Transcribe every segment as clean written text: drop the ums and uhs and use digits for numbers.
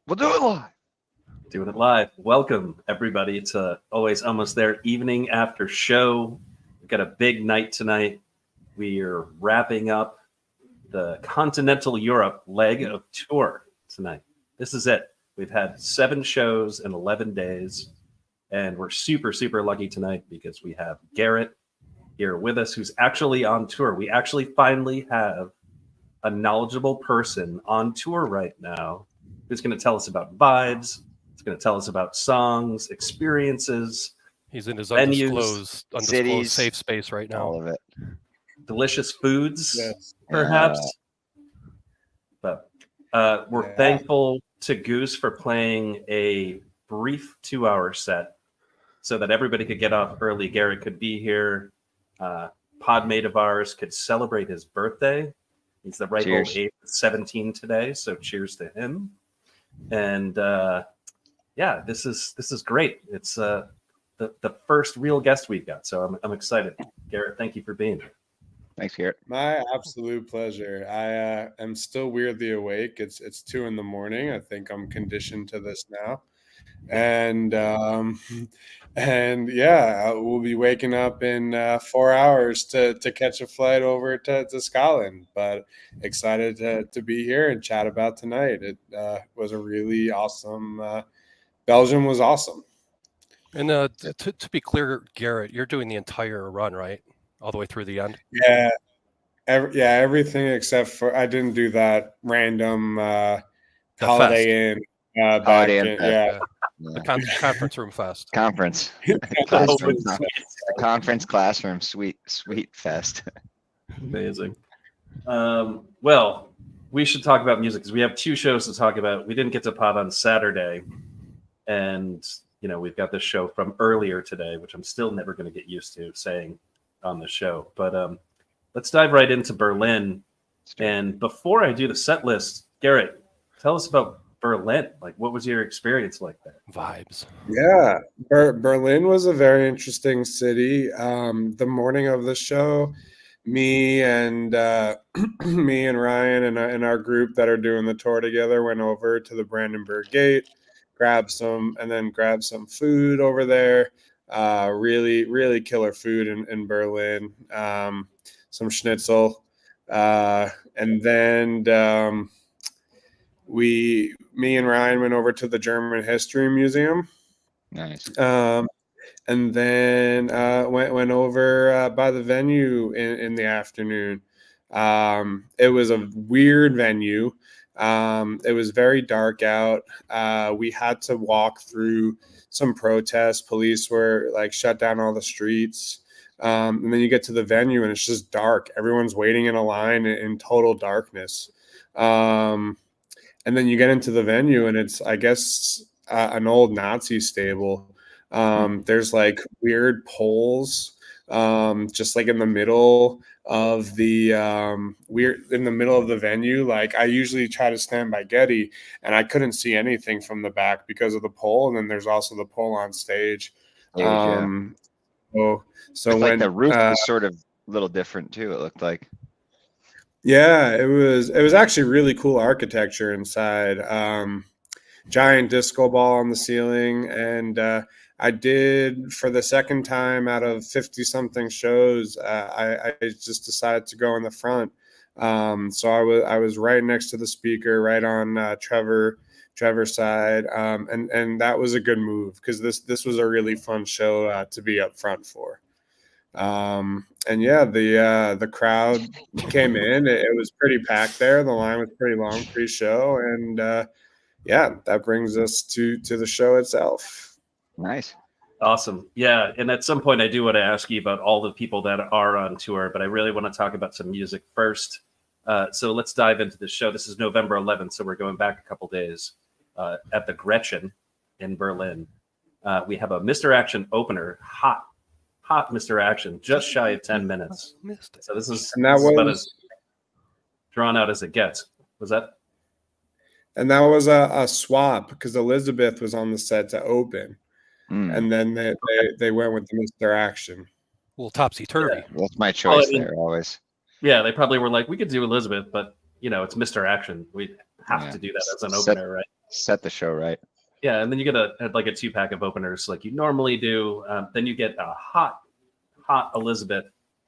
We'll do it live. Doing it live. Welcome, everybody, to Always Almost There evening after show. We've got a big night tonight. We are wrapping up the Continental Europe leg of tour tonight. This is it. We've had 7 shows in 11 days, and we're super, super lucky tonight because we have Garrett here with us who's actually on tour. We actually finally have a knowledgeable person on tour right now who's going to tell us about vibes. It's going to tell us about songs, experiences. He's in his venues, undisclosed safe space right now. All of it. Delicious foods, Yes. perhaps. But we're thankful to Goose for playing a brief 2-hour set so that everybody could get off early. Garrett could be here. Podmate of ours could celebrate his birthday. He's the ripe old age of 17 today, so cheers to him. And yeah, this is great. It's the first real guest we've got, so I'm excited. Garrett, thank you for being here. Thanks, Garrett. My absolute pleasure. I am still weirdly awake. It's 2 a.m. I think I'm conditioned to this now, and yeah, we'll be waking up in 4 hours to catch a flight over to Scotland. But excited to be here and chat about tonight. It was a really awesome. Belgium was awesome. And to be clear, Garrett, you're doing the entire run, right? All the way through the end? Yeah. Everything except for I didn't do that random Holiday Inn. The conference room fest. Conference. Conference classroom sweet fest. Amazing. Well, we should talk about music because we have 2 shows to talk about. We didn't get to pod on Saturday, and we've got this show from earlier today, which I'm still never going to get used to saying on the show. But let's dive right into Berlin. And before I do the set list, Garrett, tell us about Berlin. Like, what was your experience like there? Vibes. Yeah, Berlin was a very interesting city. The morning of the show, me and Ryan and our group that are doing the tour together went over to the Brandenburg Gate, grabbed some food over there. Really killer food in Berlin. Some schnitzel, and then me and Ryan went over to the German History Museum. Nice. And then went over by the venue in the afternoon. It was a weird venue. It was very dark out. We had to walk through some protests. Police were shut down all the streets. And then you get to the venue and it's just dark. Everyone's waiting in a line in total darkness. And then you get into the venue and it's, I guess, an old Nazi stable. There's weird poles, just in the middle of the venue. I usually try to stand by Getty, and I couldn't see anything from the back because of the pole. And then there's also the pole on stage. So when the roof was sort of a little different too, it looked like. Yeah, it was actually really cool architecture inside. Giant disco ball on the ceiling, and I did, for the second time out of 50-something shows, I just decided to go in the front. So I was right next to the speaker, right on Trevor's side, and that was a good move because this was a really fun show to be up front for. And yeah, the crowd came in. It was pretty packed there. The line was pretty long pre-show, and yeah, that brings us to the show itself. Nice. Awesome. Yeah, and at some point I do want to ask you about all the people that are on tour, but I really want to talk about some music first. So let's dive into the show. This is November 11th, so we're going back a couple days at the Gretchen in Berlin. We have a Mr. Action opener, hot Mr. Action, just shy of 10 minutes. So this is about as drawn out as it gets. Was that? And that was a swap because Elizabeth was on the set to open. And then they went with the Mr. Action. Well, topsy-turvy. Yeah. That's my choice there, always. Yeah, they probably were like, we could do Elizabeth, but, it's Mr. Action. We have to do that as an opener, right? Set the show right. Yeah, and then you get a 2-pack of openers like you normally do. Then you get a hot Elizabeth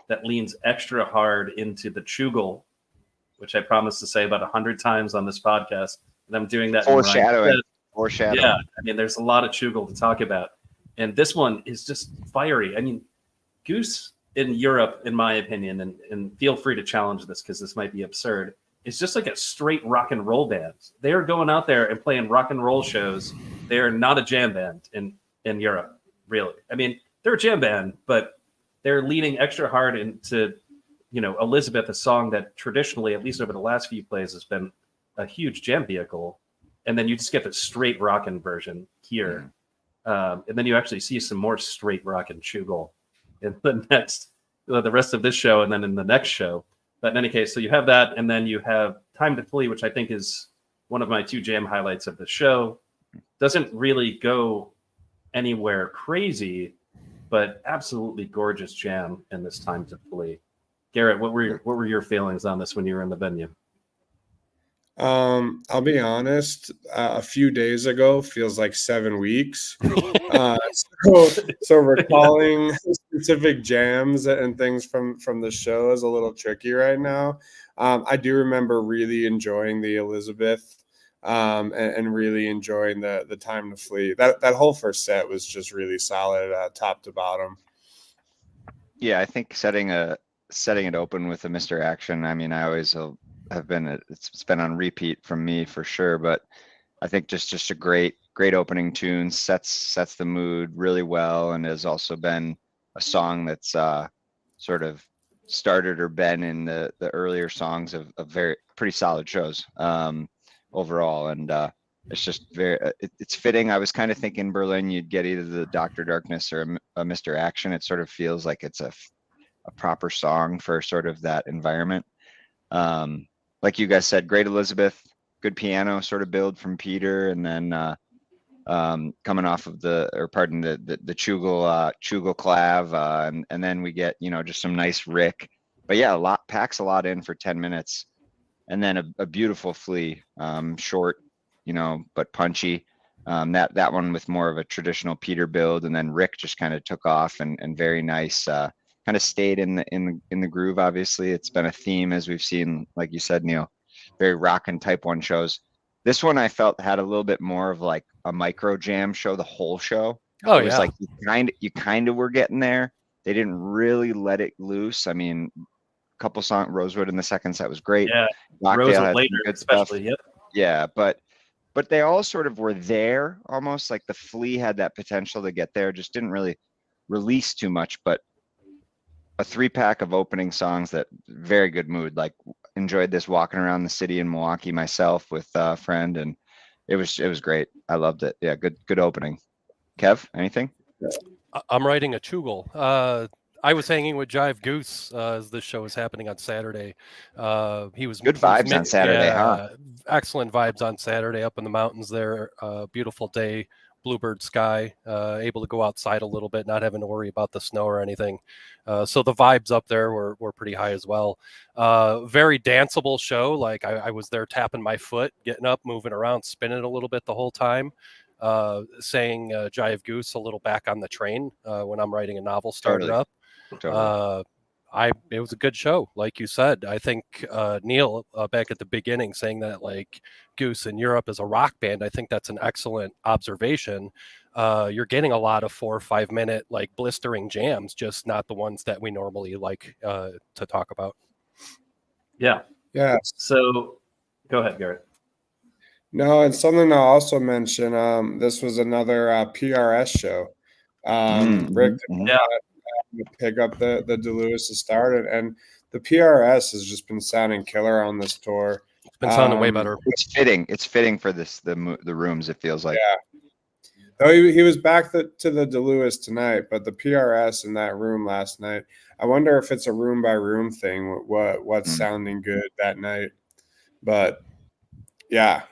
that leans extra hard into the Chugel, which I promised to say about 100 times on this podcast, and I'm doing that. Foreshadowing. Yeah, I mean, there's a lot of Chugel to talk about, and this one is just fiery. I mean, Goose in Europe, in my opinion, and feel free to challenge this because this might be absurd, is just like a straight rock and roll band. They are going out there and playing rock and roll shows. They are not a jam band in Europe, really. I mean, they're a jam band, but they're leaning extra hard into, Elizabeth, a song that traditionally, at least over the last few plays, has been a huge jam vehicle. And then you just get the straight rockin' version here. And then you actually see some more straight rockin' Chugel in the rest of this show and then in the next show. But in any case, so you have that, and then you have Time to Flee, which I think is one of my 2 jam highlights of the show. Doesn't really go anywhere crazy, but absolutely gorgeous jam in this Time to Flee. Garrett, what were your feelings on this when you were in the venue? I'll be honest. A few days ago feels like 7 weeks. So recalling specific jams and things from the show is a little tricky right now. I do remember really enjoying the Elizabeth, and really enjoying the Time to Flee. That whole first set was just really solid, top to bottom. Yeah, I think setting it open with a Mr. Action. I mean, I always have been, it's been on repeat from me for sure, but I think just a great opening tune, sets the mood really well, and has also been a song that's sort of started or been in the earlier songs of very pretty solid shows overall. And it's just it's fitting. I was kind of thinking Berlin, you'd get either the Dr. Darkness or a Mr. Action. It sort of feels like it's a proper song for sort of that environment. Like you guys said, great Elizabeth, good piano sort of build from Peter, and then coming off of the Chugel clav, and then we get just some nice Rick. But yeah, packs a lot in for 10 minutes, and then a beautiful Flea, short, but punchy. That one with more of a traditional Peter build, and then Rick just kind of took off and very nice. Kind of stayed in the groove. Obviously, it's been a theme as we've seen, like you said, Neil, very rock and type 1 shows. This one I felt had a little bit more of like a micro jam show, the whole show. Oh, it was like you kind of were getting there. They didn't really let it loose. I mean, a couple songs, Rosewood in the second set was great. Yeah, Rosedale had later, good especially. Stuff. Yep. Yeah, but they all sort of were there, almost like the Flea had that potential to get there, just didn't really release too much. But a 3-pack of opening songs that very good mood. Like, enjoyed this walking around the city in Milwaukee myself with a friend, and it was great. I loved it. Yeah, good opening. Kev, anything? I'm writing a Chugel. I was hanging with Jive Goose as this show was happening on Saturday. He was good vibes on Saturday, huh? Excellent vibes on Saturday up in the mountains there. Beautiful day, bluebird sky, able to go outside a little bit, not having to worry about the snow or anything. So the vibes up there were pretty high as well. Very danceable show. Like I was there tapping my foot, getting up, moving around, spinning a little bit the whole time. Saying Jive Goose a little back on the train when I'm writing a novel started up. Totally. It was a good show, like you said. I think Neil back at the beginning saying that like Goose in Europe is a rock band. I think that's an excellent observation. You're getting a lot of 4 or 5 minute like blistering jams, just not the ones that we normally like to talk about. Yeah. Yeah. So go ahead, Garrett. No, and something I'll also mention. This was another PRS show. Rick pick up the DeLewis to start it, and the PRS has just been sounding killer on this tour. It's been sounding way better. It's fitting for the rooms. It feels like. Yeah. Though he was back to the DeLewis tonight, but the PRS in that room last night. I wonder if it's a room by room thing. What's sounding good that night, but yeah.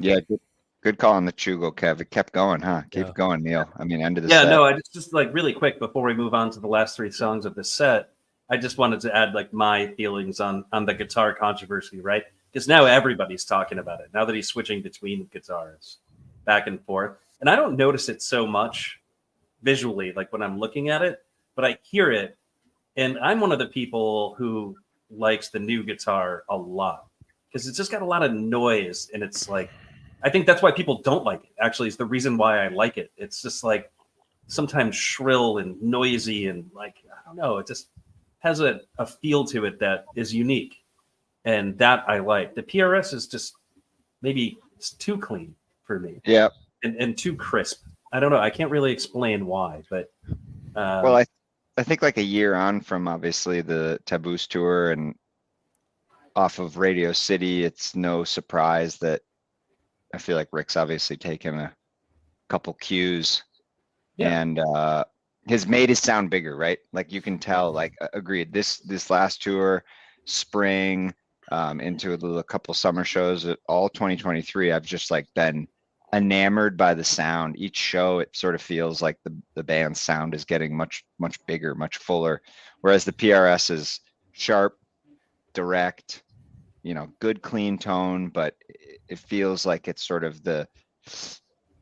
Good call on the Chugel, Kev. It kept going, huh? Keep going, Neil. I mean, end of the set. set. No, I just like really quick before we move on to the last 3 songs of the set, I just wanted to add like my feelings on the guitar controversy, right? Because now everybody's talking about it. Now that he's switching between guitars, back and forth. And I don't notice it so much visually, like when I'm looking at it, but I hear it. And I'm one of the people who likes the new guitar a lot because it's just got a lot of noise. And it's like, I think that's why people don't like it, actually, is the reason why I like it. It's just like sometimes shrill and noisy and like, I don't know, it just has a feel to it that is unique. And that I like. The PRS is just maybe it's too clean for me. Yeah. And too crisp. I don't know. I can't really explain why, but Well, I think like a year on from obviously the Taboos tour and off of Radio City, it's no surprise that I feel like Rick's obviously taken a couple cues Yeah. and has made his sound bigger, right? Like you can tell, like agreed. This last tour, spring, into a couple summer shows, all 2023, I've just like been enamored by the sound. Each show, it sort of feels like the band's sound is getting much bigger, much fuller, whereas the PRS is sharp, direct, good clean tone, but it feels like it's sort of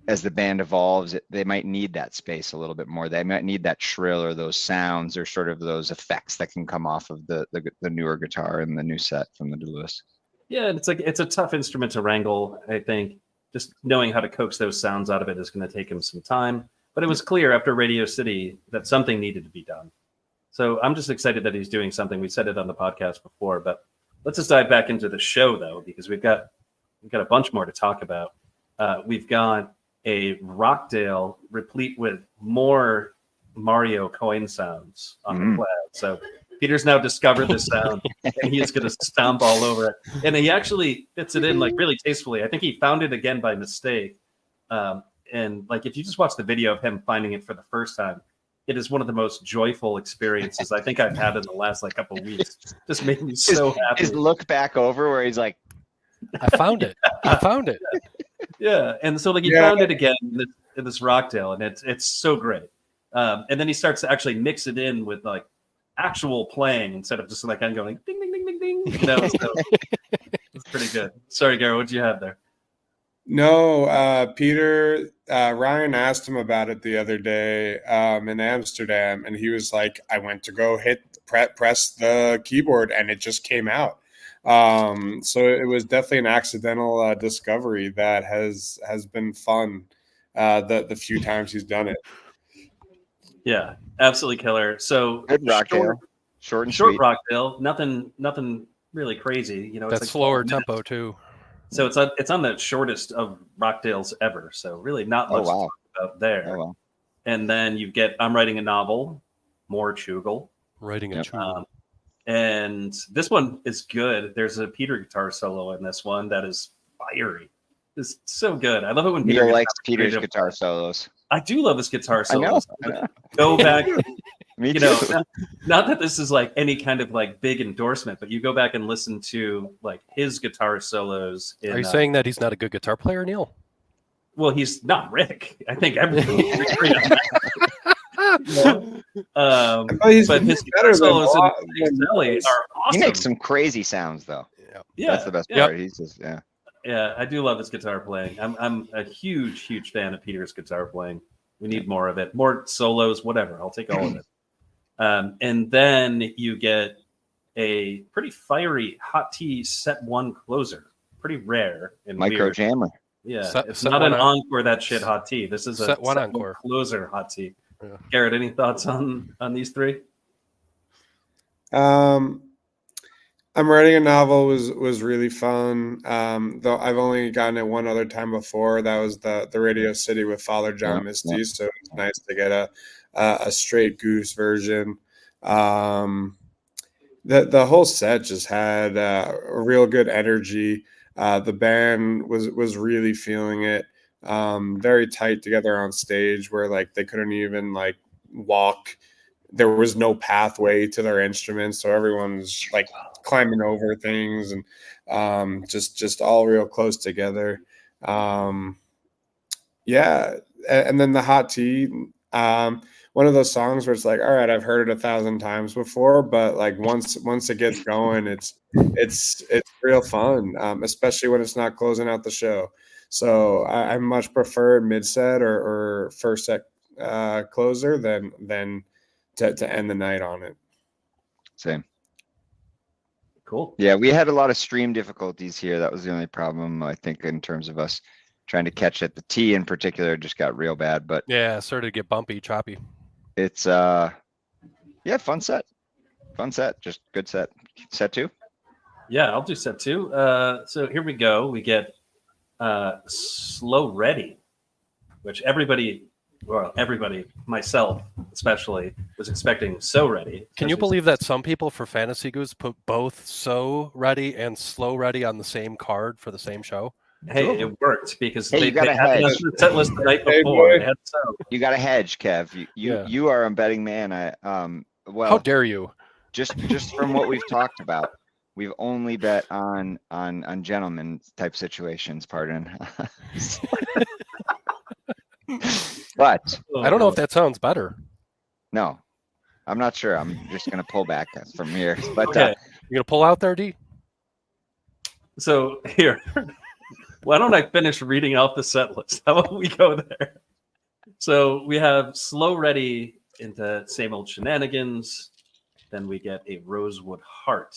as the band evolves, they might need that space a little bit more. They might need that shrill or those sounds or sort of those effects that can come off of the newer guitar and the new set from the DeLewis. Yeah, it's like it's a tough instrument to wrangle, I think. Just knowing how to coax those sounds out of it is going to take him some time. But it was clear after Radio City that something needed to be done. So I'm just excited that he's doing something. We said it on the podcast before, but let's just dive back into the show though, because we've got a bunch more to talk about. We've got a Rockdale replete with more Mario coin sounds on the plaid. So Peter's now discovered this sound and he is going to stomp all over it. And he actually fits it in like really tastefully. I think he found it again by mistake. And like, if you just watch the video of him finding it for the first time, it is one of the most joyful experiences I think I've had in the last like couple of weeks. Just made me so happy. His look back over where he's like, I found it. I found it. Yeah. And so like he found it again in this Rockdale, and it's so great. And then he starts to actually mix it in with like actual playing instead of just like kind of going ding ding ding ding ding. So it's pretty good. Sorry, Gary, what did you have there? No, Peter, Ryan asked him about it the other day in Amsterdam, and he was like, I went to go press the keyboard, and it just came out. So it was definitely an accidental discovery that has been fun the few times he's done it. Yeah, absolutely killer. So good Rockdale, short and short sweet. Rockdale, nothing really crazy. It's that's like slower tempo too. So it's on the shortest of Rockdales ever. So really not much to talk about there. Oh, wow. And then you get I'm writing a novel, more Chugel. Writing a Chugel. And this one is good. There's a Peter guitar solo in this one that is fiery. It's so good. I love it when Peter likes Peter's guitar solos. I do love his guitar solos. I know. Go back. Me too. Not that this is like any kind of like big endorsement, but you go back and listen to like his guitar solos. Are you saying that he's not a good guitar player, Neil? Well, he's not Rick. I think everybody would agree on that. But his guitar solos in Zelly are awesome. He makes some crazy sounds though. Yeah, that's the best part. He's just Yeah, I do love his guitar playing. I'm a huge fan of Peter's guitar playing. We need more of it, more solos, whatever. I'll take all of it. And then you get a pretty fiery Hot Tea set one closer, pretty rare and micro weird. jammer. Yeah, Set it's not an encore that shit Hot Tea. This is a set one encore closer Hot Tea. Yeah. Garrett, any thoughts on these three? I'm writing a novel was really fun. Though I've only gotten it one other time before. That was the Radio City with Father John Misty. Yeah. So it's nice to get a straight Goose version. The whole set just had a real good energy. The band was really feeling it. Very tight together on stage, where like they couldn't even like walk. There was no pathway to their instruments, so everyone's like climbing over things and just all real close together. And then the Hot Tea one of those songs where it's like, all right, I've heard it 1,000 times before, but like once it gets going, it's real fun, especially when it's not closing out the show. So I much prefer mid set or first set closer than to end the night on it. Same. Cool. Yeah, we had a lot of stream difficulties here. That was the only problem, I think, in terms of us trying to catch it. The T in particular just got real bad, but Yeah, it started to get bumpy, choppy. it's yeah, fun set. Just good set. Set 2. Yeah, I'll do set 2. So here we go. We get Slow Ready, which everybody, myself especially, was expecting So Ready. Can you believe that some people for Fantasy Goose put both So Ready and Slow Ready on the same card for the same show? Hey, it worked because Hey, they you got a had hedge. the set list the night Hey, before. boy. They had So. You got a hedge, Kev. Yeah. You are a betting man. How Well, dare you? just from what we've talked about, we've only bet on gentlemen type situations, pardon. But I don't know if that sounds better. no, I'm not sure. I'm just gonna pull back from here. But Okay. You gonna pull out there, D? So here, why don't I finish reading out the set list? How about we go there? So we have Slow Ready into Same Old Shenanigans. Then we get a Rosewood Heart.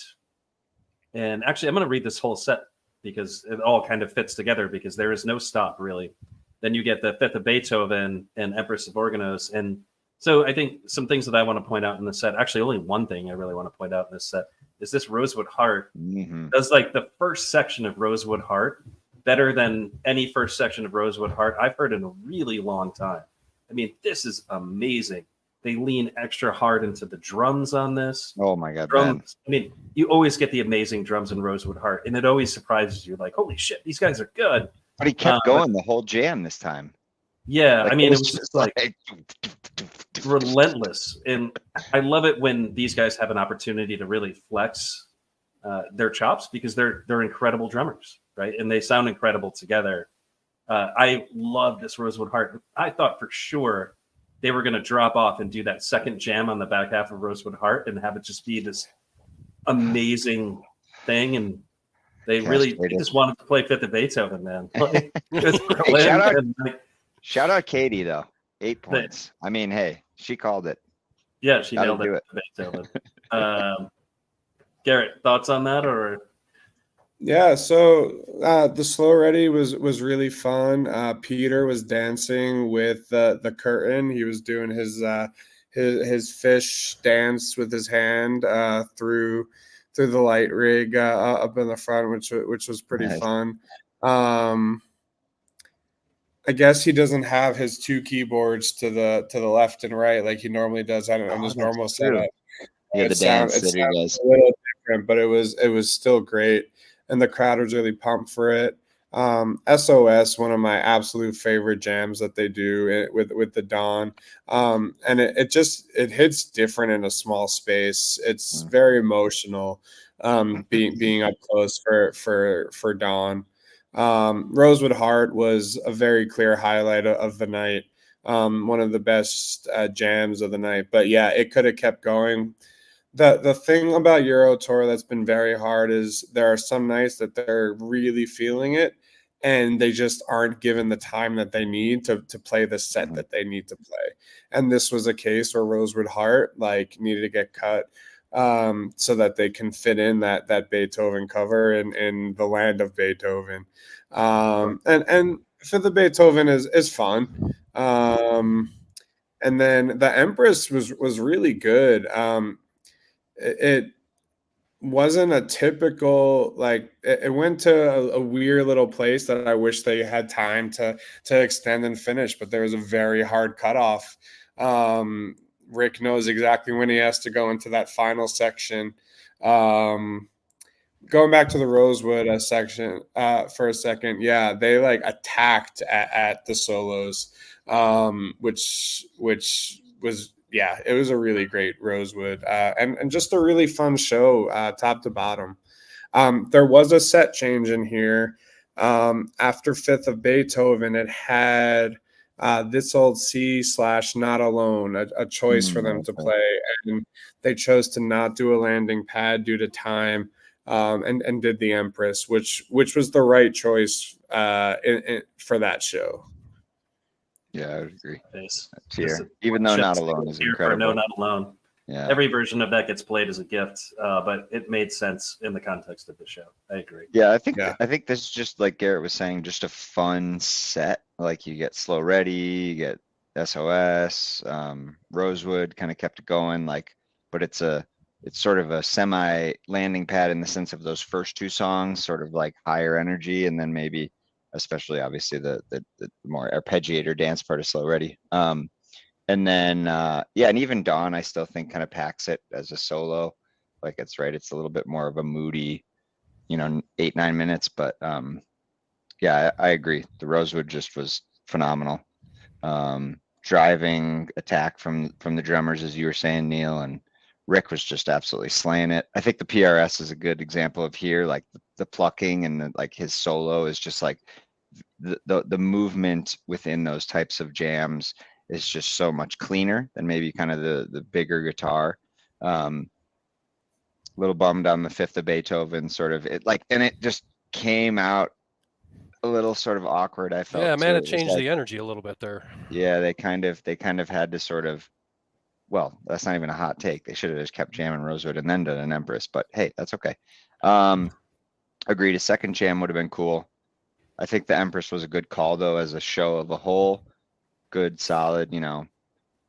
And actually, I'm going to read this whole set because it all kind of fits together because there is no stop, really. Then you get the Fifth of Beethoven and Empress of Organos. And so I think some things that I want to point out in the set, actually only one thing I really want to point out in this set, is this Rosewood Heart does like the first section of Rosewood Heart better than any first section of Rosewood Heart I've heard in a really long time. I mean, this is amazing. They lean extra hard into the drums on this. oh my god, man. Drums. I mean, you always get the amazing drums in Rosewood Heart, and it always surprises you. Like, holy shit, these guys are good. But he kept going the whole jam this time. Yeah, Like, I mean, it was just like relentless, and I love it when these guys have an opportunity to really flex their chops because they're incredible drummers, right? And they sound incredible together. I love this Rosewood Heart. I thought for sure they were going to drop off and do that second jam on the back half of Rosewood Heart and have it just be this amazing thing. And they just wanted to play Fifth of Beethoven, man. Like, shout out Katie though. 8 points. I mean, hey, she called it. Yeah, she nailed it. Beethoven. Garrett, thoughts on that or? Yeah, so the Slow Ready was really fun. Peter was dancing with the curtain. He was doing his fish dance with his hand through the light rig up in the front, which was pretty fun. I guess he doesn't have his 2 keyboards to the left and right like he normally does on his normal setup. Yeah, the dance that he does. A little different, but it was still great. And the crowd was really pumped for it. SOS, one of my absolute favorite jams that they do with the Dawn. And it hits different in a small space. It's very emotional being up close for Dawn. Rosewood Heart was a very clear highlight of the night. One of the best jams of the night. But yeah, it could have kept going. The thing about Euro Tour that's been very hard is there are some nights that they're really feeling it and they just aren't given the time that they need to play the set that they need to play. And this was a case where Rosewood Heart like needed to get cut so that they can fit in that Beethoven cover in the land of Beethoven. And for the Beethoven is fun. And then the Empress was really good. It wasn't a typical like it went to a weird little place that I wish they had time to extend and finish, but there was a very hard cutoff. Rick knows exactly when he has to go into that final section. Going back to the Rosewood section for a second, yeah, they like attacked at the solos, which was. Yeah, it was a really great Rosewood and just a really fun show top to bottom. There was a set change in here. After Fifth of Beethoven, it had This Old Sea/Not Alone, a choice for them to Okay. play, and they chose to not do a landing pad due to time, and did the Empress, which was the right choice for that show. Yeah, I would agree. Face. Cheer. Even though Not Alone is Cheer for incredible. No, Not Alone. Yeah. Every version of that gets played as a gift, but it made sense in the context of the show. I agree. Yeah, I think Yeah. I think this is just like Garrett was saying, just a fun set. Like you get Slow Ready, you get SOS, Rosewood kind of kept it going, like, but it's sort of a semi landing pad in the sense of those first two songs, sort of like higher energy, and then maybe especially obviously the more arpeggiator dance part of Slow Ready. And then yeah, and even Dawn I still think kind of packs it as a solo. Like it's right, it's a little bit more of a moody, 8-9 minutes, but yeah, I agree. The Rosewood just was phenomenal. Driving attack from the drummers, as you were saying, Neil, and Rick was just absolutely slaying it. I think the PRS is a good example of here, like the plucking and like his solo is just like the movement within those types of jams is just so much cleaner than maybe kind of the bigger guitar. Little bummed on the fifth of Beethoven, sort of it like, and it just came out a little sort of awkward. I felt. Yeah, man, too. it was changed like, the energy a little bit there. yeah, they kind of had to sort of. Well, that's not even a hot take. They should have just kept jamming Rosewood and then done an Empress, but hey, that's okay. Agreed. A second jam would have been cool. I think the Empress was a good call though, as a show of a whole. Good, solid,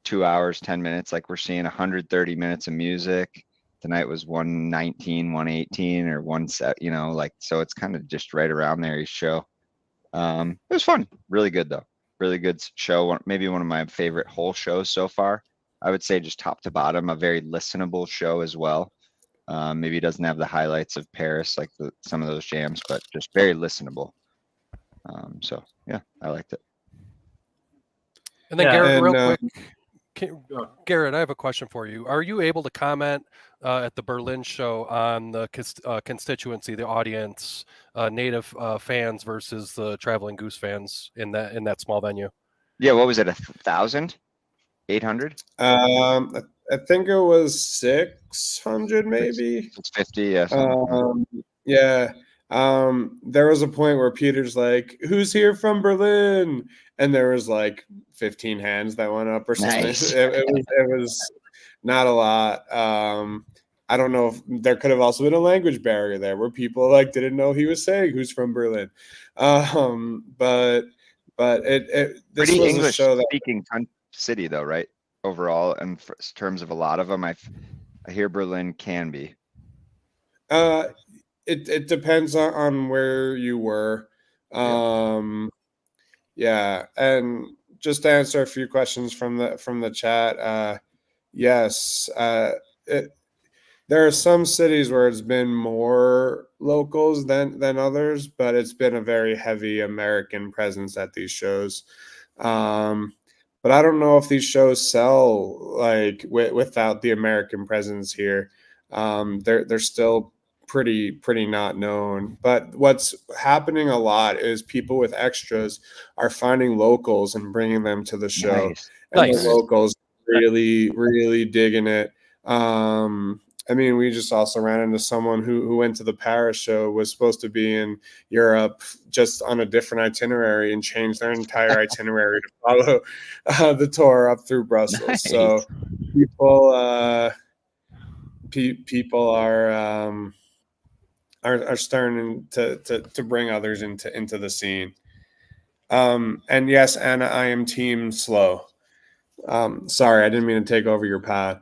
2 hours, 10 minutes. Like we're seeing 130 minutes of music. Tonight was 119, 118, or one set, like, so it's kind of just right around there each show. It was fun. Really good though. Really good show. Maybe one of my favorite whole shows so far. I would say just top to bottom, a very listenable show as well. Maybe it doesn't have the highlights of Paris, like some of those jams, but just very listenable. So yeah, I liked it. And then Yeah, Garrett, and, real quick, Garrett, I have a question for you. Are you able to comment at the Berlin show on the constituency, the audience, native fans versus the traveling Goose fans in that small venue? Yeah, what was it? 1,000? 800? I think it was 600 maybe. 650, yeah. Yeah. There was a point where Peter's like, "Who's here from Berlin?" And there was like 15 hands that went up or something. Nice. It was not a lot. I don't know if there could have also been a language barrier there where people like didn't know he was saying who's from Berlin. But this Pretty was a English show that speaking city though, right? Overall, and in terms of a lot of them, I hear Berlin can be. it depends on where you were. Yeah, and just to answer a few questions from the chat, yes, there are some cities where it's been more locals than others, but it's been a very heavy American presence at these shows. But I don't know if these shows sell like without the American presence here. They're still pretty not known. But what's happening a lot is people with extras are finding locals and bringing them to the show, Nice. and Nice. the locals really digging it. I mean, we just also ran into someone who went to the Paris show, was supposed to be in Europe just on a different itinerary, and changed their entire itinerary to follow the tour up through Brussels. Nice. So people are starting to bring others into the scene. And yes, Anna, I am team slow. Sorry, I didn't mean to take over your pad.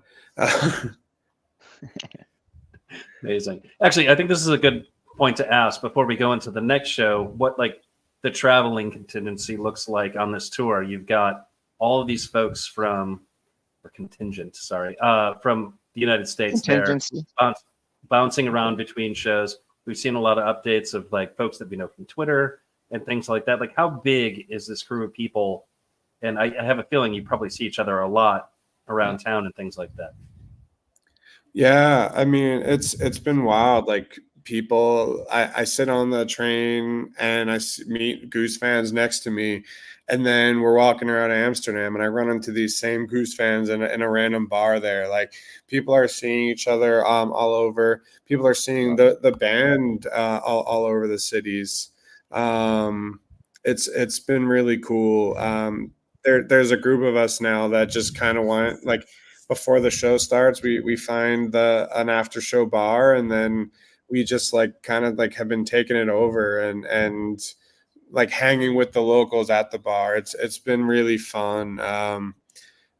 Amazing. Actually, I think this is a good point to ask before we go into the next show. What like the traveling contingency looks like on this tour? You've got all of these folks from the United States there bouncing around between shows. We've seen a lot of updates of like folks that we know from Twitter and things like that. Like, how big is this crew of people? And I have a feeling you probably see each other a lot around town and things like that. Yeah, I mean, it's been wild. Like people, I sit on the train and I meet Goose fans next to me, And then we're walking around Amsterdam, and I run into these same Goose fans in a random bar there. Like, people are seeing each other all over. People are seeing the band all over the cities. It's been really cool. There's a group of us now that just kind of want, like, before the show starts, we find an after show bar, and then we just like kind of like have been taking it over and like hanging with the locals at the bar. It's been really fun,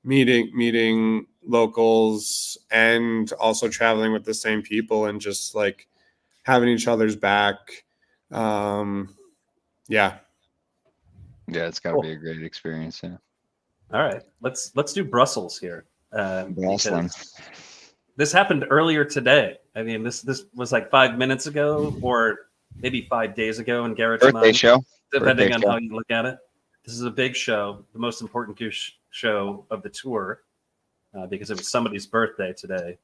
meeting locals and also traveling with the same people and just like having each other's back. Yeah. Yeah, it's got to Cool. be a great experience. Yeah. All right, let's do Brussels here. Awesome. Because this happened earlier today. I mean, this was like 5 minutes ago, or maybe 5 days ago in Garrett's Birthday mind, show. depending on show. how you look at it. This is a big show, the most important Goose show of the tour, because it was somebody's birthday today.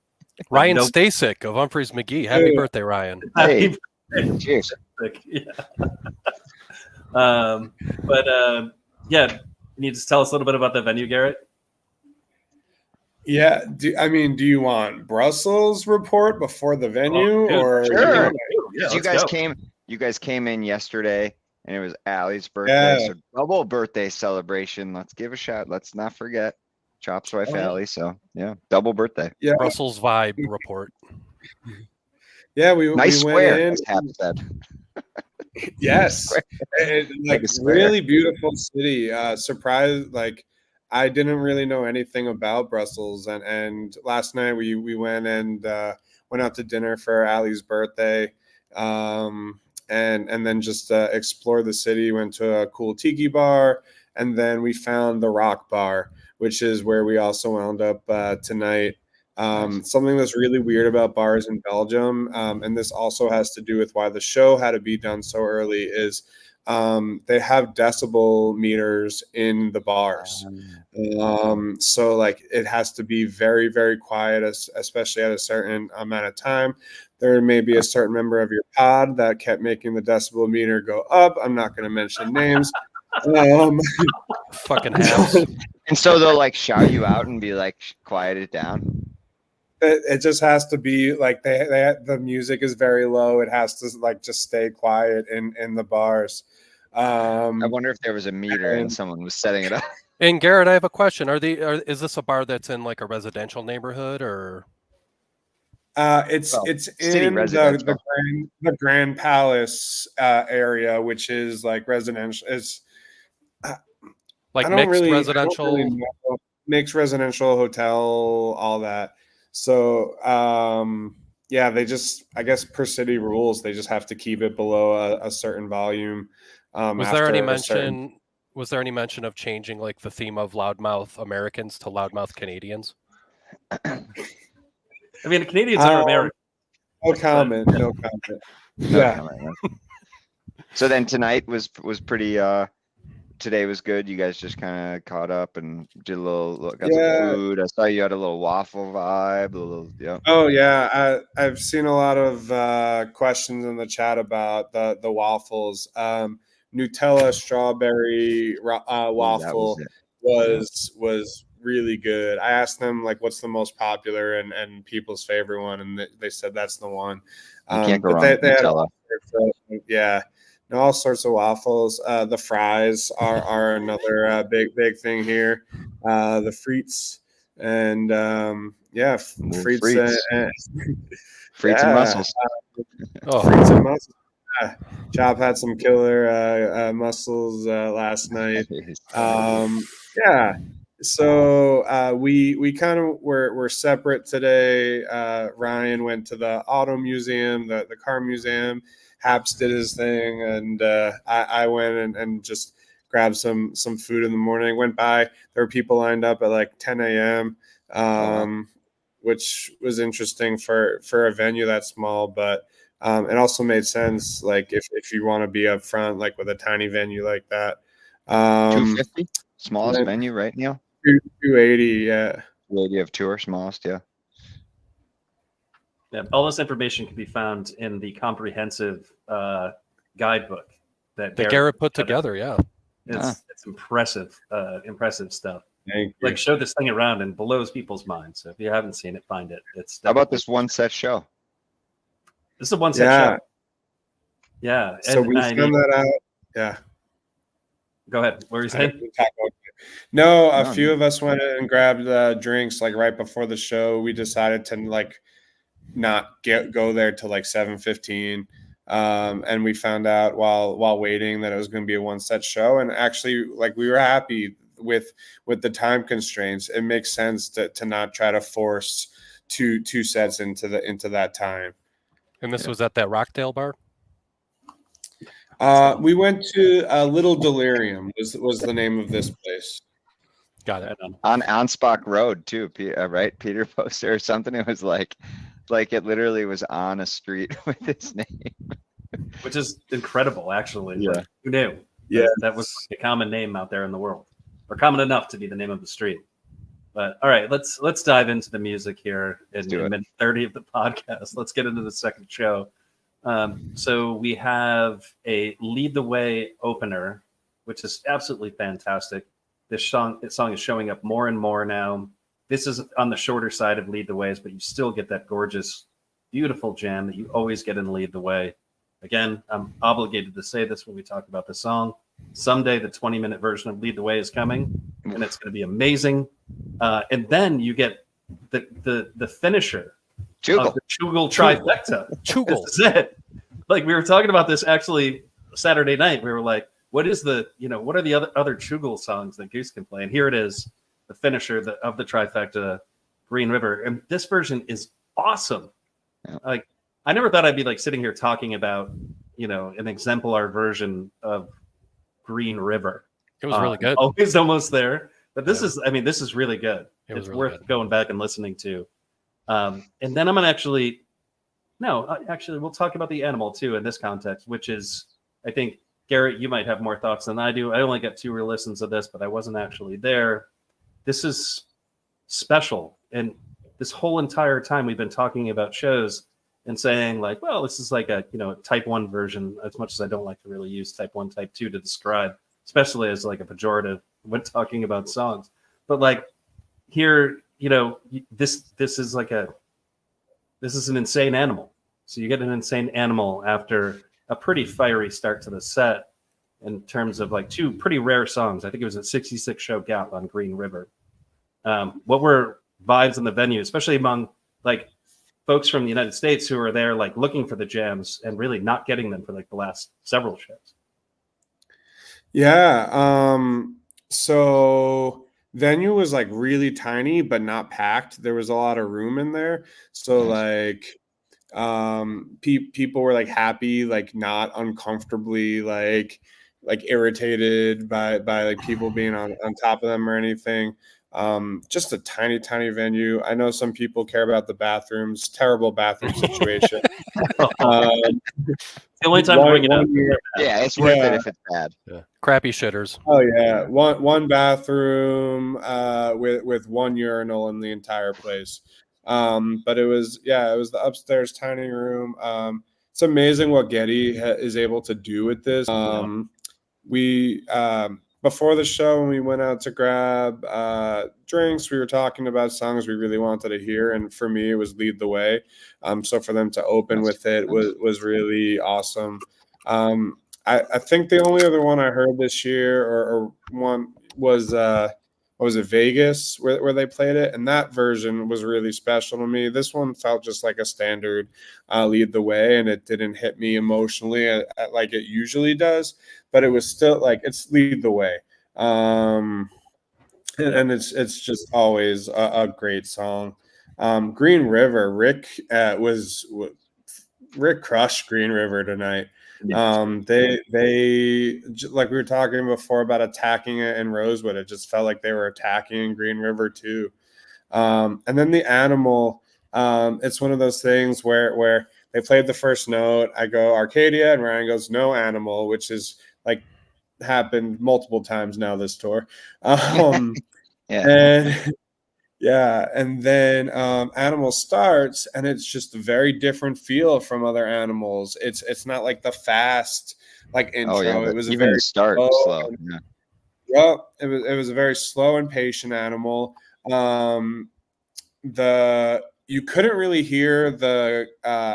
Ryan No- Stasek of Humphreys McGee. Happy Hey. birthday, Ryan. Hey. Happy birthday. Cheers. Yeah. Yeah, can you just tell us a little bit about the venue, Garrett? Yeah. Do you want Brussels report before the venue, dude, or sure. Yeah, you guys came in yesterday, and it was Allie's Yeah. birthday, so double birthday celebration. Let's give a shout. Let's not forget Chop's wife, Oh, yeah. Allie. So yeah, double birthday. Yeah. Brussels vibe report. Yeah, we Nice went square, in. as Hap said. Yes, like a square. really beautiful city. Surprised, like I didn't really know anything about Brussels, and last night we went and went out to dinner for Allie's birthday, and then just explored the city. Went to a cool tiki bar, and then we found the Rock Bar, which is where we also wound up tonight. Something that's really weird about bars in Belgium, and this also has to do with why the show had to be done so early, is they have decibel meters in the bars. So like it has to be very, very quiet, especially at a certain amount of time. There may be a certain member of your pod that kept making the decibel meter go up. I'm not going to mention names. Fucking house. And so they'll like shout you out and be like, quiet it down. It just has to be like the music is very low. It has to like just stay quiet in the bars. I wonder if there was a meter and and- someone was setting it up. And Garrett, I have a question. Is this a bar that's in like a residential neighborhood, or It's Well, it's city in residential. the Grand Palace area, which is like residential. It's like I don't mixed really- I don't residential? really know. Mixed residential, hotel, all that. So yeah, they just, I guess per city rules, they just have to keep it below a certain volume. Was there any after a certain- mention? Was there any mention of changing like the theme of loudmouth Americans to loudmouth Canadians? I mean, the Canadians are American. No comment. No comment. No Yeah. comment, right? So then tonight was pretty today was good. You guys just kind of caught up and did a got Yeah. some food. I saw you had a little waffle vibe, yeah. Oh yeah, I've seen a lot of questions in the chat about the waffles. Nutella strawberry waffle it. was really good. I asked them like, what's the most popular and people's favorite one, and they said that's the one. You can't go But wrong with they had Nutella. yeah, all sorts of waffles. The fries are another big thing here. The frites and yeah, Little frites frites. and Frites and yeah. mussels. Oh, frites and mussels. Yeah. Chop had some killer mussels last night. Yeah. So we kind of were separate today. Ryan went to the auto museum, the car museum. Haps did his thing, and I went and just grabbed some food in the morning. Went by, there were people lined up at like 10 a.m., which was interesting for a venue that small, but it also made sense, like if you want to be up front, like with a tiny venue like that. 250, smallest then- venue right now. 280, yeah. You have tour, smallest, yeah. Yeah, all this information can be found in the comprehensive guidebook that that Garrett put together. Yeah. It's impressive, impressive stuff. Thank you. Like, show this thing around and blows people's minds. So if you haven't seen it, find it. It's How about this one set show? This is a one set Yeah. show. Yeah. So we found that out. Yeah. Go ahead. What were you saying? No, a No, few of us went in and grabbed drinks like right before the show. We decided to like not go there till like 7:15. And we found out while waiting that it was going to be a one set show. And actually, like, we were happy with the time constraints. It makes sense to not try to force two sets into that time. And this was at that Rockdale bar? We went to Little Delirium was the name of this place. Got it. On Anspach Road too, right? Peter posted or something. It was like it literally was on a street with his name. Which is incredible, actually. Yeah. Like, who knew? Yeah. That was a common name out there in the world, or common enough to be the name of the street. But all right, let's dive into the music here in minute 30 of the podcast. Let's get into the second show. So we have a Lead the Way opener, which is absolutely fantastic. This song is showing up more and more now. This is on the shorter side of Lead the Ways, but you still get that gorgeous, beautiful jam that you always get in Lead the Way. Again, I'm obligated to say this when we talk about the song. Someday the 20-minute version of Lead the Way is coming, and it's going to be amazing. And then you get the finisher of the Chugel trifecta. Chugel. This is it. Like, we were talking about this actually Saturday night. We were like, what are the other Chugel songs that Goose can play? And here it is, the finisher of the trifecta, Green River. And this version is awesome. Yeah. Like, I never thought I'd be like sitting here talking about, an exemplar version of Green River. It was really good. Always almost there. But this is really good. It's really worth good. going back and listening to. And then I'm going to we'll talk about the animal too in this context, which is, I think, Garrett, you might have more thoughts than I do. I only got 2 re-listens of this, but I wasn't actually there. This is special. And this whole entire time we've been talking about shows and saying like, well, this is like a, type 1 version, as much as I don't like to really use type 1, type 2 to describe, especially as like a pejorative when talking about songs. But like here, this is an insane animal. So you get an insane animal after a pretty fiery start to the set in terms of like 2 pretty rare songs. I think it was a 66 show gap on Green River. What were vibes in the venue, especially among like folks from the United States who are there like looking for the jams and really not getting them for like the last several shows? Yeah. So venue was like really tiny, but not packed. There was a lot of room in there. So Nice. people were like happy, like not uncomfortably, like irritated by like people being on top of them or anything. Just a tiny venue. I know some people care about the bathrooms. Terrible bathroom situation. The only time to bring it up. Yeah, it's worth it if it's bad. Yeah. Crappy shitters. Oh yeah, one bathroom with one urinal in the entire place. But it was the upstairs tiny room. It's amazing what Getty is able to do with this. We before the show, when we went out to grab drinks, we were talking about songs we really wanted to hear, and for me, it was "Lead the Way." So for them to open with it was really awesome. I think the only other one I heard this year or one was what was it, Vegas, where they played it, and that version was really special to me. This one felt just like a standard Lead the Way, and it didn't hit me emotionally like it usually does, but it was still like, it's Lead the Way. And it's just always a great song. Green River, Rick crushed Green River tonight. They like we were talking before about attacking it in Rosewood. It just felt like they were attacking Green River too. And then the animal, it's one of those things where they played the first note. I go Arcadia, and Ryan goes no animal, which is like happened multiple times now this tour. And then Animal starts, and it's just a very different feel from other Animals. It's not like the fast like intro. Oh, yeah, it was even a very start slow. Well, it was a very slow and patient animal. You couldn't really hear the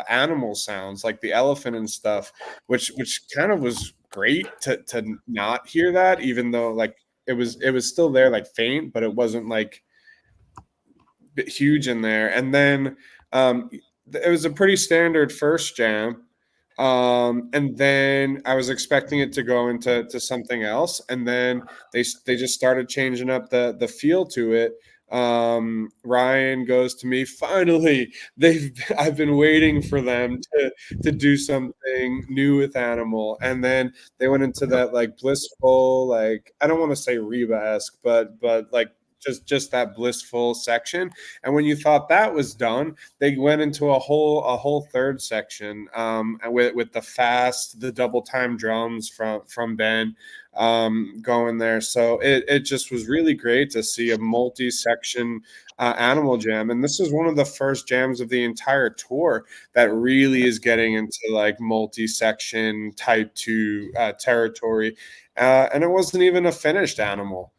animal sounds like the elephant and stuff, which kind of was great to not hear that, even though like it was still there, like faint, but it wasn't like huge in there. And then it was a pretty standard first jam. And then I was expecting it to go into something else, and then they just started changing up the feel to it. Ryan goes to me, finally, I've been waiting for them to do something new with Animal. And then they went into that like blissful, like I don't want to say Reba-esque, but like just that blissful section. And when you thought that was done, they went into a whole third section with the double time drums from Ben going there. So it just was really great to see a multi-section Animal Jam. And this is one of the first jams of the entire tour that really is getting into like multi-section type 2 territory. And it wasn't even a finished Animal.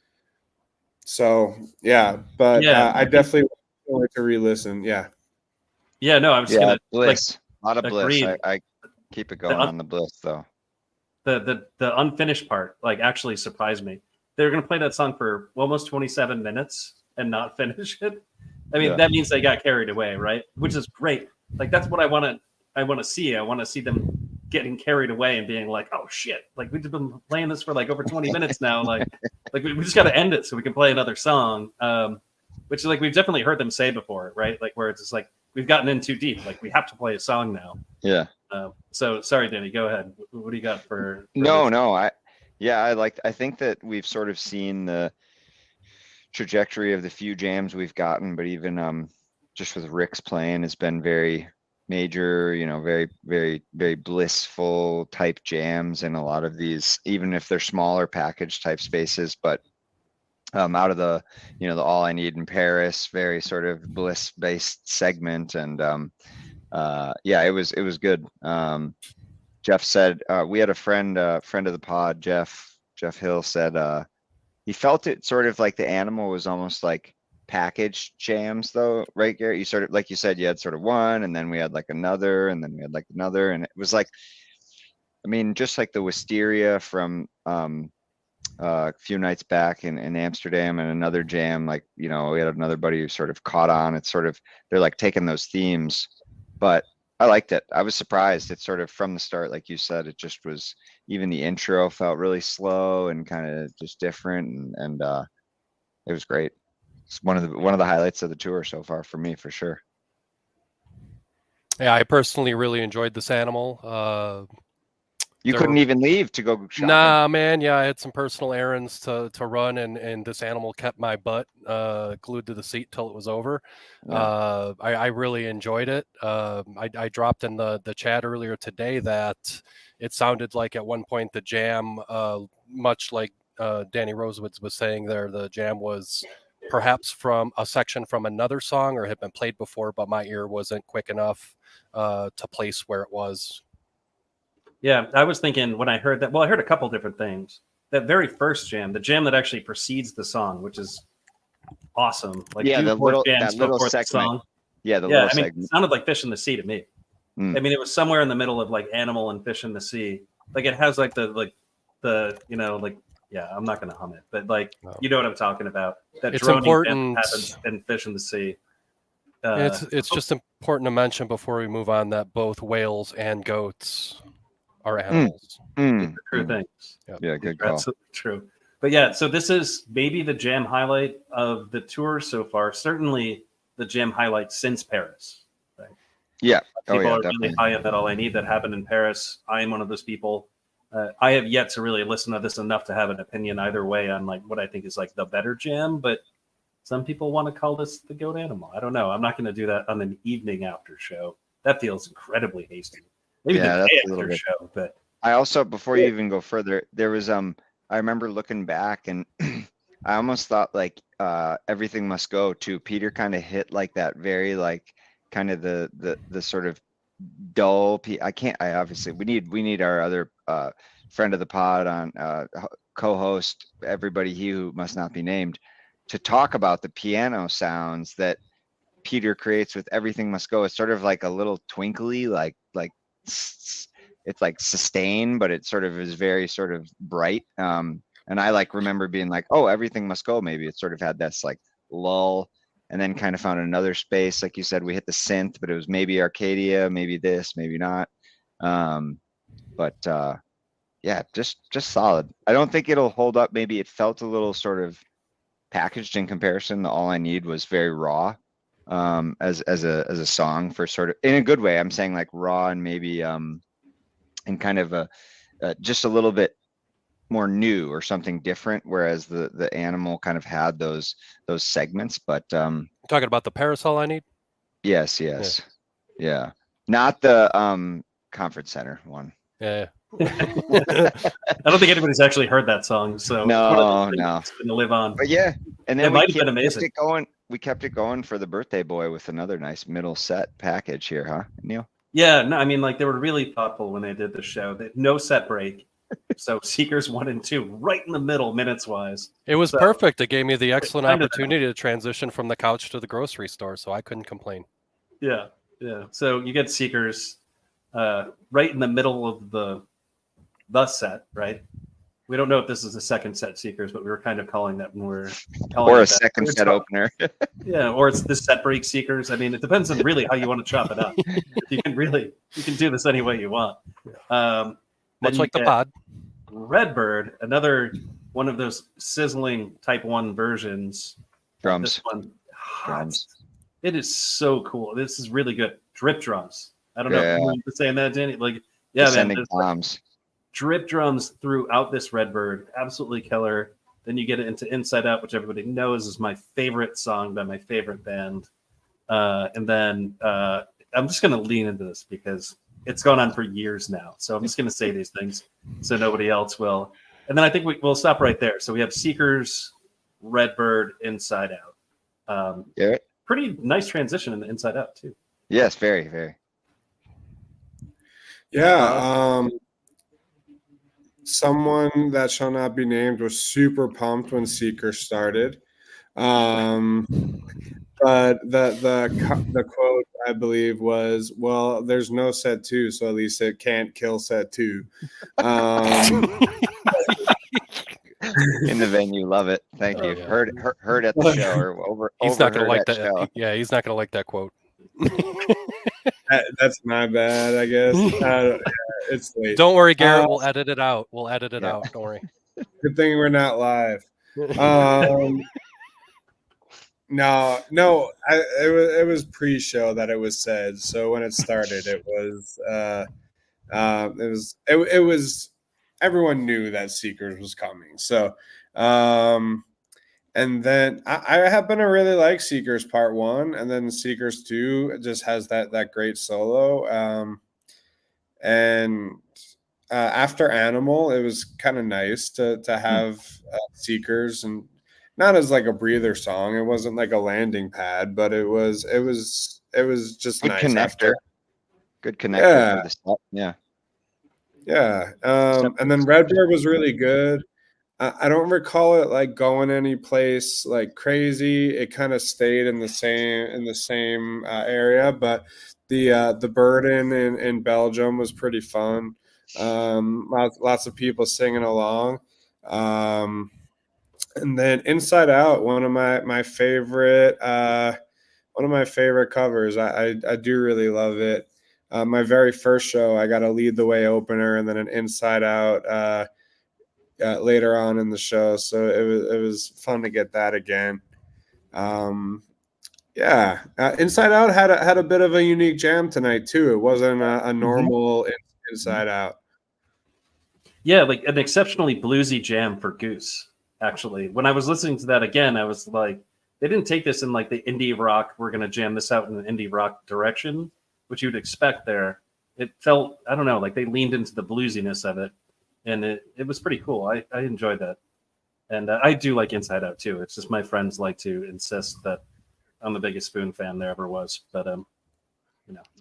So yeah, but Yeah, I definitely want to re-listen. Yeah. Yeah, no, I was gonna bliss. A lot of bliss. agreed. I keep it going on the bliss though. The unfinished part like actually surprised me. They were gonna play that song for almost 27 minutes and not finish it. I mean, that means they got carried away, right? Which is great. Like that's what I want to see. I want to see them getting carried away and being like, oh shit, like we've been playing this for like over 20 minutes now. Like we just got to end it so we can play another song. Which is like we've definitely heard them say before, right? Like where it's just like we've gotten in too deep. Like we have to play a song now. Yeah. So sorry, Danny, go ahead. What do you got for No. I think that we've sort of seen the trajectory of the few jams we've gotten, but even just with Rick's playing has been very major, very, very, very blissful type jams in a lot of these, even if they're smaller package type spaces, but out of the All I Need in Paris, very sort of bliss based segment. And it was good. Jeff said, we had a friend of the pod, Jeff Hill said, he felt it sort of like the Animal was almost like packaged jams though, right, Garrett? You sort of, like you said, you had sort of one, and then we had like another, and then we had like another, and it was like, I mean, just like the Wisteria from a few nights back in Amsterdam, and another jam, like, we had another buddy who sort of caught on. It's sort of, they're like taking those themes, but I liked it. I was surprised. It's sort of from the start, like you said, it just was, even the intro felt really slow and kind of just different, and it was great. It's one of the highlights of the tour so far for me, for sure. Yeah, I personally really enjoyed this Animal. You couldn't even leave to go shopping. Nah, man. Yeah, I had some personal errands to run, and this Animal kept my butt glued to the seat till it was over. Yeah. I really enjoyed it. I dropped in the chat earlier today that it sounded like at one point the jam, much like Danny Rosewoods was saying there, the jam was perhaps from a section from another song or had been played before, but my ear wasn't quick enough to place where it was. Yeah, I was thinking when I heard that, well, I heard a couple different things. That very first jam, the jam that actually precedes the song, which is awesome. Like that little segment. Song. Yeah, little segment. It sounded like Fish in the Sea to me. I mean, it was somewhere in the middle of like Animal and Fish in the Sea. Like it has like I'm not gonna hum it, but like you know what I'm talking about. That it's droning important happens in Fish in the Sea. It's just important to mention before we move on that both whales and goats are animals. True things. Yeah, good call. That's true. But yeah, so this is maybe the jam highlight of the tour so far. Certainly the jam highlight since Paris. Right? Yeah. People are really high on that All I Need that happened in Paris. I am one of those people. I have yet to really listen to this enough to have an opinion either way on like what I think is like the better jam, but some people want to call this the goat Animal. I don't know. I'm not going to do that on an evening after show. That feels incredibly hasty. Maybe the day after show, but I also, before you even go further, there was I remember looking back and I almost thought like Everything Must Go too. Peter kind of hit like that very like kind of the sort of dull. I obviously we need our other friend of the pod on co-host, everybody he who must not be named, to talk about the piano sounds that Peter creates with Everything Must Go. It's sort of like a little twinkly, it's like sustained, but it sort of is very sort of bright. And I like remember being like, oh, Everything Must Go. Maybe it sort of had this like lull, and then kind of found another space. Like you said, we hit the synth, but it was maybe Arcadia, maybe this, maybe not. Yeah, just solid. I don't think it'll hold up. Maybe it felt a little sort of packaged in comparison. The All I Need was very raw, as a song, for sort of, in a good way. I'm saying like raw, and maybe and kind of just a little bit more new or something different, whereas the Animal kind of had those segments. But Talking about the Parasol I Need. yes, yeah, not the Conference Center one. Yeah. I don't think anybody's actually heard that song, so No. It's gonna live on. But yeah, and It then might have been amazing. kept it going. We kept it going for the birthday boy with another nice middle set package here, huh, Neil? Yeah, no, I mean, like, they were really thoughtful when they did the show. They, no set break. So Seekers 1 and 2 right in the middle, minutes wise. It was So, perfect. It gave me the excellent kind of- opportunity to transition from the couch to the grocery store, so I couldn't complain. Yeah. So you get Seekers right in the middle of the set, right? We don't know if this is the second set Seekers, but we were kind of calling that when we're calling Or it a that. second set opener. Yeah, or it's the set break Seekers. I mean, it depends on really how you want to chop it up. You can do this any way you want. Much like the pod. Redbird, another one of those sizzling Type 1 versions. Drums. This one, Drums. it is so cool. This is really good. Drip drums. I don't know. Yeah. You were saying that, Danny? Like, yeah, man. Descending there's, like, bombs. drip drums throughout this Redbird. Absolutely killer. Then you get it into Inside Out, which everybody knows is my favorite song by my favorite band. And then I'm just going to lean into this because it's gone on for years now. So I'm just going to say these things so nobody else will. And then I think we'll stop right there. So we have Seekers, Redbird, Inside Out. Yeah. Pretty nice transition in the Inside Out, too. Yes, very, very. Yeah. Someone that shall not be named was super pumped when Seeker started. But the quote, I believe, was, well, there's no set 2, so at least it can't kill set 2. In the venue, love it. Thank you. Yeah. Heard at the show, or over. He's not going to overheard like at that. show. Yeah, he's not going to like that quote. That's my bad, I guess. It's late. Don't worry, Garrett. We'll edit it out. Don't worry. Good thing we're not live. No, it was pre-show that it was said. So when it started, it was everyone knew that Seekers was coming. So, and then I happen to really like Seekers Part 1, and then Seekers 2 just has that great solo. And after Animal, it was kind of nice to have Seekers, and not as like a breather song. It wasn't like a landing pad, but it was just Good nice. connector. Good connector. Yeah. For the set. Yeah. Yeah. And then Redbird was really good. I don't recall it like going any place like crazy. It kind of stayed in the same area, but the Burden in Belgium was pretty fun. Lots of people singing along. And then Inside Out, one of my favorite covers. I do really love it. My very first show, I got a Lead the Way opener, and then an Inside Out later on in the show. So it was fun to get that again. Inside Out had a bit of a unique jam tonight too. It wasn't a normal Inside Out. Yeah, like an exceptionally bluesy jam for Goose. Actually, when I was listening to that again, I was like, they didn't take this in like the indie rock, we're going to jam this out in an indie rock direction, which you'd expect there. It felt, I don't know, like they leaned into the bluesiness of it, and it was pretty cool. I enjoyed that. And I do like Inside Out too. It's just my friends like to insist that I'm the biggest Spoon fan there ever was. But,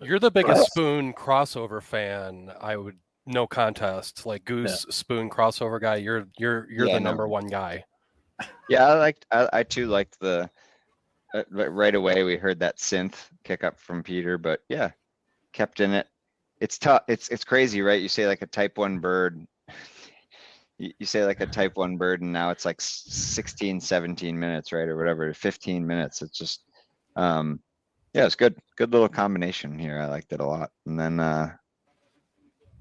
You're the biggest Spoon crossover fan I would no contest. Like Goose Spoon crossover guy, you're Yeah, the no. number one guy. Yeah, I too liked the right away we heard that synth kick up from Peter, but yeah, kept in it. It's tough. It's crazy, right? You say like a type 1 bird. You say like a type 1 bird, and now it's like 16, 17 minutes, right? Or whatever, 15 minutes. It's just yeah, it's good. Good little combination here. I liked it a lot. And then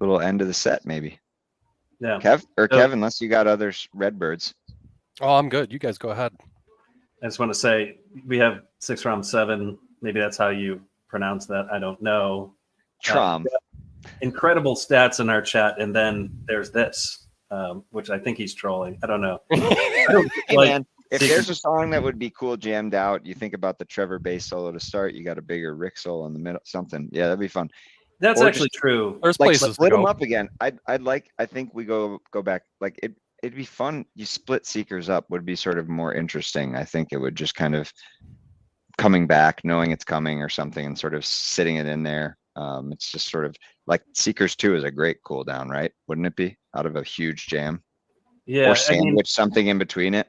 little end of the set, maybe. Yeah. Kev, unless you got others Redbirds. Oh, I'm good. You guys go ahead. I just want to say we have 6 round 7. Maybe that's how you pronounce that. I don't know. Trom. Incredible stats in our chat, and then there's this, which I think he's trolling. I don't know. Hey, man, if there's a song that would be cool jammed out, you think about the Trevor bass solo to start. You got a bigger Rick solo in the middle, something. Yeah, that'd be fun. That's Or actually true. There's Like places to split them go. up again. I think we go back. Like it'd be fun. You split Seekers up would be sort of more interesting. I think it would just kind of coming back, knowing it's coming or something, and sort of sitting it in there. It's just sort of like Seekers 2 is a great cool down, right? Wouldn't it be out of a huge jam? Yeah, Or sandwich something in between it.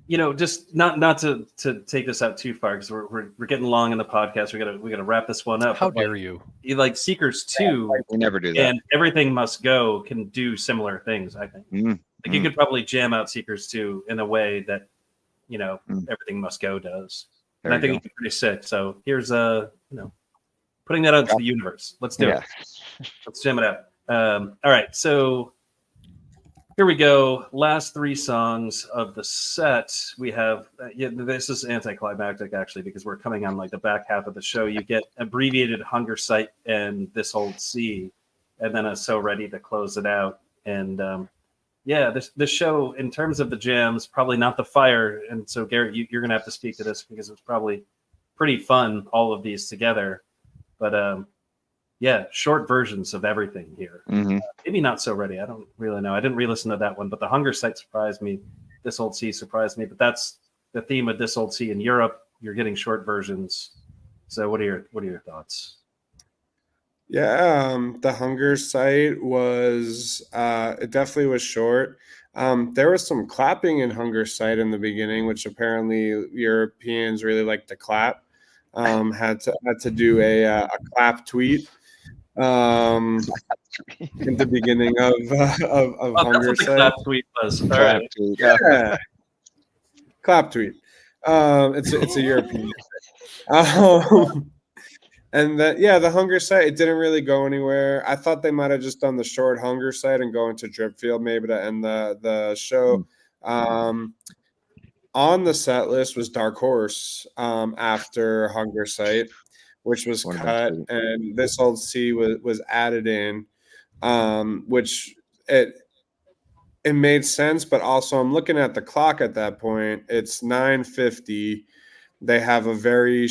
You know, just not to take this out too far, because we're getting long in the podcast. We gotta wrap this one up. How But, dare you? like Seekers 2 We never do that. and Everything Must Go can do similar things, I think. Mm, Like you could probably jam out Seekers 2 in a way that, you know, Everything Must Go does. there And I you think go. it'd be pretty sick. So here's putting that out to the universe. Let's do Yeah. it. Let's jam it out. All right, so here we go. Last 3 songs of the set. We have this is anticlimactic actually, because we're coming on like the back half of the show. You get abbreviated Hunger Sight and This Old Sea, and then a So Ready to close it out. And this show in terms of the jams, probably not the fire. And so Garrett, you're gonna have to speak to this because it's probably pretty fun, all of these together. But short versions of everything here. Mhm. Maybe not So Ready. I don't really know. I didn't re-listen to that one, but the Hunger Sight surprised me. This Old Sea surprised me. But that's the theme of This Old Sea in Europe. You're getting short versions. So what are your thoughts? Yeah, the Hunger Sight was it definitely was short. There was some clapping in Hunger Sight in the beginning, which apparently Europeans really like to clap. Had to do a clap tweet in the beginning of Hunger That's what the Sight. clap tweet was. All Clap right. tweet. Yeah, clap tweet. It's a European. And the Hunger Sight, it didn't really go anywhere. I thought they might have just done the short Hunger Sight and go into Dripfield maybe to end the show. On the set list was Dark Horse after Hunger Sight, which was What about cut, you? and This Old Sea was added in, which it made sense, but also I'm looking at the clock at that point. It's 9:50. They have a very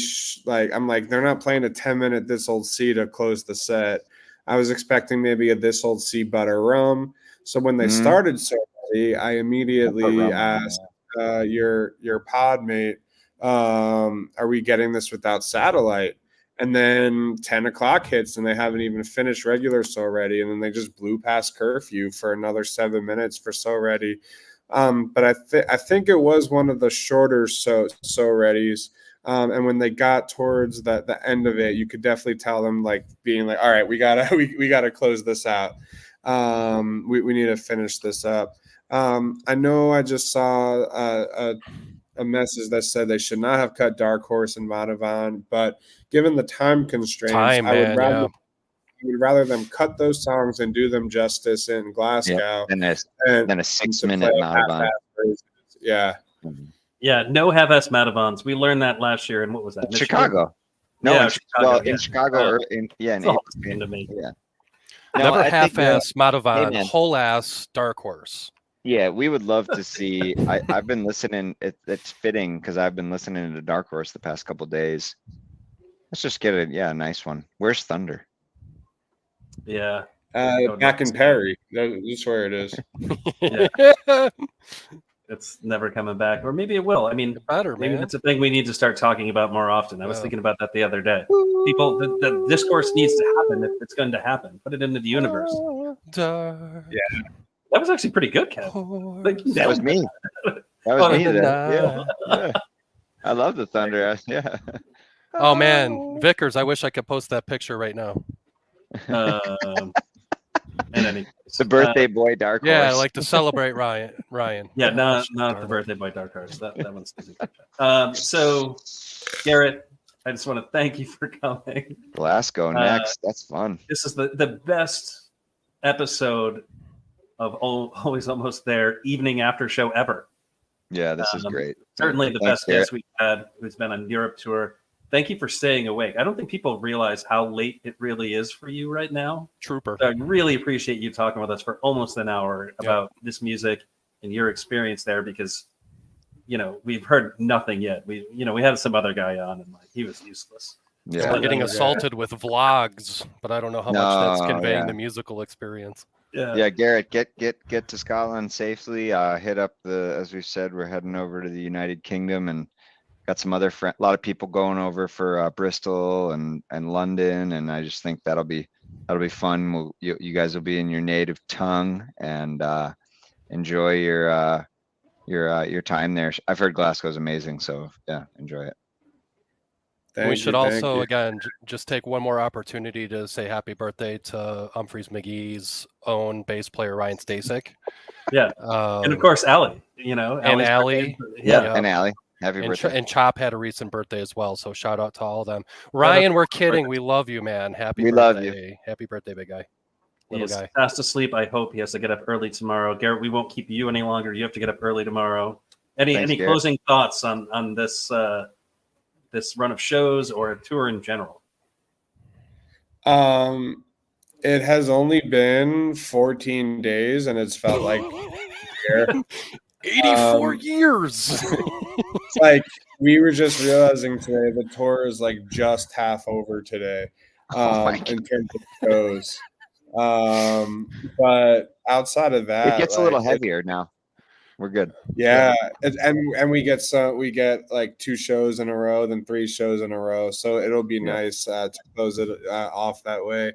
I'm like, they're not playing a 10-minute This Old Sea to close the set. I was expecting maybe a This Old Sea Butter Rum. So when they started So Ready, I immediately asked your pod mate, are we getting this without satellite? And then 10 o'clock hits and they haven't even finished regular So Ready, and then they just blew past curfew for another 7 minutes for So Ready. But I think it was one of the shorter so readies. And when they got towards the end of it, you could definitely tell them like being like, all right, we gotta close this out. We need to finish this up. I know I just saw a message that said they should not have cut Dark Horse and Madhavan, but given the time constraints, I would rather them cut those songs and do them justice in Glasgow. Then a 6-minute Madhavan. Yeah. Yeah, no half-ass Madhavans. We learned that last year. And what was that? Michigan? Chicago. No, Yeah, in Chicago, well, yeah. in Chicago or in It's all the same to me. yeah. Never I think, half-ass Madhavan, man. whole ass Dark Horse. Yeah, we would love to see. I've been listening. It's fitting because I've been listening to Dark Horse the past couple days. Let's just get a nice one. Where's Thunder? Yeah. Back in Perry. That's where it is. Yeah. It's never coming back, or maybe it will. I mean, Better, maybe man. that's a thing we need to start talking about more often. I was Yeah. thinking about that the other day. People, the discourse needs to happen if it's going to happen. Put it into the universe. dark. Yeah. That was actually pretty good, Kev. Like, horse That was me. That was Oh, me the there. Yeah, night. yeah. I love the thunder. Yeah. Oh man, Vickers, I wish I could post that picture right now. In any case, The birthday boy dark Yeah, I horse. like to celebrate Ryan. yeah, Gosh, not darn the it. birthday boy Dark Horse. That one's easy. So, Garrett, I just want to thank you for coming. Glasgow next. That's fun. This is the best episode of Always Almost There evening after show ever. Yeah, this is great. Certainly the Thanks, best guest we've had who's been on Europe tour. Thank you for staying awake. I don't think people realize how late it really is for you right now. Trooper. So I really appreciate you talking with us for almost an hour about this music and your experience there, because we've heard nothing yet. We had some other guy on and he was useless. Yeah. We're getting assaulted with vlogs, but I don't know how much that's No, conveying yeah. the musical experience. Yeah, Garrett, get to Scotland safely. Hit up as we said, we're heading over to the United Kingdom and got some other a lot of people going over for Bristol and London, and I just think that'll be fun. You guys will be in your native tongue and enjoy your time there. I've heard Glasgow's amazing, so yeah, enjoy it. We should also, again, just take one more opportunity to say happy birthday to Humphreys McGee's own bass player, Ryan Stasek. Yeah. And of course, Allie, and Allie. And Allie. Happy birthday. And Chop had a recent birthday as well, so shout out to all of them. Ryan, we're kidding. We love you, man. Happy birthday. Love you. Happy birthday, big guy. He's fast asleep. I hope he has to get up early tomorrow. Garrett, we won't keep you any longer. You have to get up early tomorrow. Any closing thoughts on this this run of shows or a tour in general? It has only been 14 days, and it's felt like 84 years. It's like we were just realizing today the tour is like just half over today in terms of shows. But outside of that, it gets a little heavier now. We're good. Yeah, and we get like 2 shows in a row, then 3 shows in a row. So it'll be nice to close it off that way.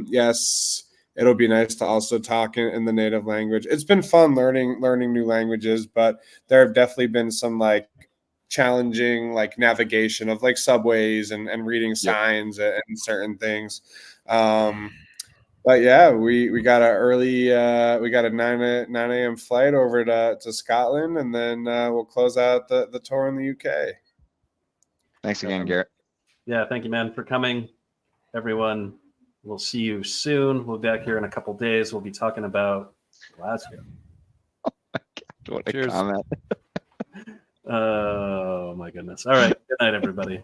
Yes, it'll be nice to also talk in the native language. It's been fun learning new languages, but there have definitely been some like challenging like navigation of like subways and reading signs and certain things. But yeah, we got a 9 a.m. flight over to Scotland, and then we'll close out the tour in the UK. Thanks again, Garrett. Yeah, thank you, man, for coming. Everyone, we'll see you soon. We'll be back here in a couple days. We'll be talking about Glasgow. Oh my God, what a Cheers. comment. Oh my goodness. All right. Good night, everybody.